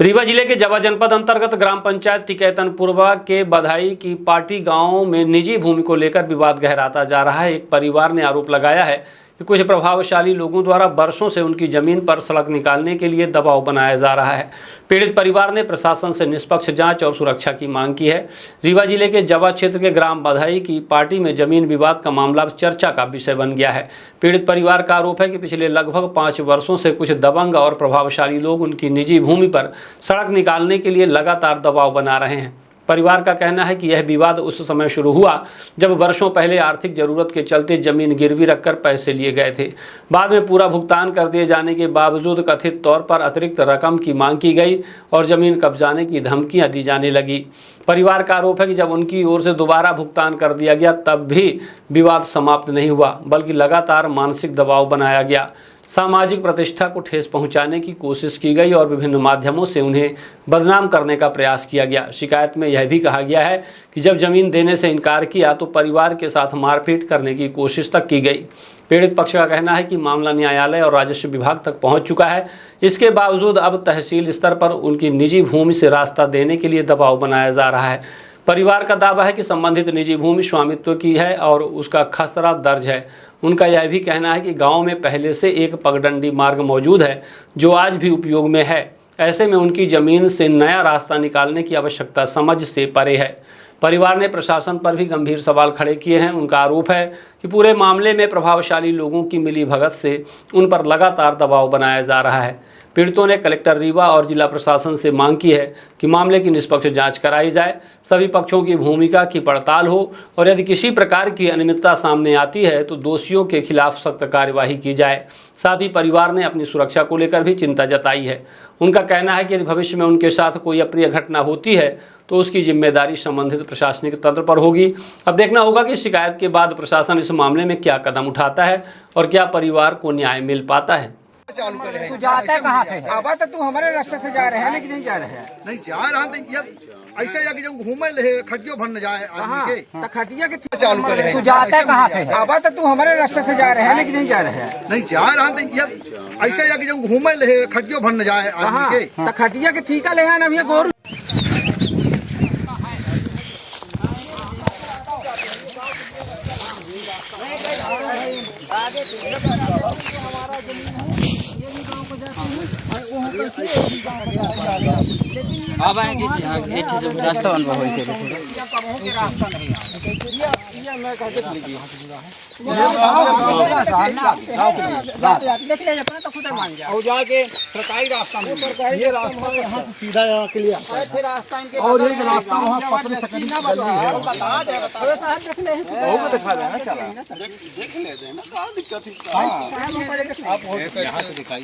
रीवा जिले के जवा जनपद अंतर्गत ग्राम पंचायत टिकैतनपुरवा के बधाई की पार्टी गांव में निजी भूमि को लेकर विवाद गहराता जा रहा है। एक परिवार ने आरोप लगाया है कि कुछ प्रभावशाली लोगों द्वारा वर्षों से उनकी जमीन पर सड़क निकालने के लिए दबाव बनाया जा रहा है। पीड़ित परिवार ने प्रशासन से निष्पक्ष जांच और सुरक्षा की मांग की है। रीवा जिले के जवा क्षेत्र के ग्राम बधाई की पार्टी में जमीन विवाद का मामला चर्चा का विषय बन गया है। पीड़ित परिवार का आरोप है कि पिछले लगभग 5 वर्षों से कुछ दबंग और प्रभावशाली लोग उनकी निजी भूमि पर सड़क निकालने के लिए लगातार दबाव बना रहे हैं। परिवार का कहना है कि यह विवाद उस समय शुरू हुआ जब वर्षों पहले आर्थिक जरूरत के चलते जमीन गिरवी रखकर पैसे लिए गए थे। बाद में पूरा भुगतान कर दिए जाने के बावजूद कथित तौर पर अतिरिक्त रकम की मांग की गई और जमीन कब्जाने की धमकियां दी जाने लगी। परिवार का आरोप है कि जब उनकी ओर से दोबारा भुगतान कर दिया गया तब भी विवाद समाप्त नहीं हुआ, बल्कि लगातार मानसिक दबाव बनाया गया। सामाजिक प्रतिष्ठा को ठेस पहुंचाने की कोशिश की गई और विभिन्न माध्यमों से उन्हें बदनाम करने का प्रयास किया गया। शिकायत में यह भी कहा गया है कि जब जमीन देने से इनकार किया तो परिवार के साथ मारपीट करने की कोशिश तक की गई। पीड़ित पक्ष का कहना है कि मामला न्यायालय और राजस्व विभाग तक पहुंच चुका है। इसके बावजूद अब तहसील स्तर पर उनकी निजी भूमि से रास्ता देने के लिए दबाव बनाया जा रहा है। परिवार का दावा है कि संबंधित निजी भूमि स्वामित्व की है और उसका खसरा दर्ज है। उनका यह भी कहना है कि गांव में पहले से एक पगडंडी मार्ग मौजूद है जो आज भी उपयोग में है। ऐसे में उनकी जमीन से नया रास्ता निकालने की आवश्यकता समझ से परे है। परिवार ने प्रशासन पर भी गंभीर सवाल खड़े किए हैं। उनका आरोप है कि पूरे मामले में प्रभावशाली लोगों की मिलीभगत से उन पर लगातार दबाव बनाया जा रहा है। पीड़ितों ने कलेक्टर रीवा और जिला प्रशासन से मांग की है कि मामले की निष्पक्ष जांच कराई जाए, सभी पक्षों की भूमिका की पड़ताल हो और यदि किसी प्रकार की अनियमितता सामने आती है तो दोषियों के खिलाफ सख्त कार्यवाही की जाए। साथ ही परिवार ने अपनी सुरक्षा को लेकर भी चिंता जताई है। उनका कहना है कि यदि भविष्य में उनके साथ कोई अप्रिय घटना होती है तो उसकी जिम्मेदारी संबंधित प्रशासनिक तंत्र पर होगी। अब देखना होगा कि शिकायत के बाद प्रशासन इस मामले में क्या कदम उठाता है और क्या परिवार को न्याय मिल पाता है। चालू करे तू जाता है कहाँ से? अब तो तू हमारे रास्ते से जा रहे हैं लेकिन नहीं जा रहे हैं। नहीं जा रहा तो ऐसे जाके जब घूमे ले खटियो भर न जाए आदमी के खटिया के चालू करे। तू जाता है कहाँ से? अब तो तू हमारे रास्ते से जा रहे हैं लेकिन नहीं जा रहे हैं। नहीं जा रहा तो ऐसे जाके जब घूमे ले खटियो भर न जाए आदमी के खटिया के ठीका ले आना भैया गोरू। अब रास्ता बनवा हो जाके सरकारी रास्ता ये रास्ता यहाँ से सीधा यहाँ के लिए और एक रास्ता वहाँ पकड़ सकते दिखा देना चला देख लेते हैं ना, क्या दिक्कत है। आप यहाँ से दिखाई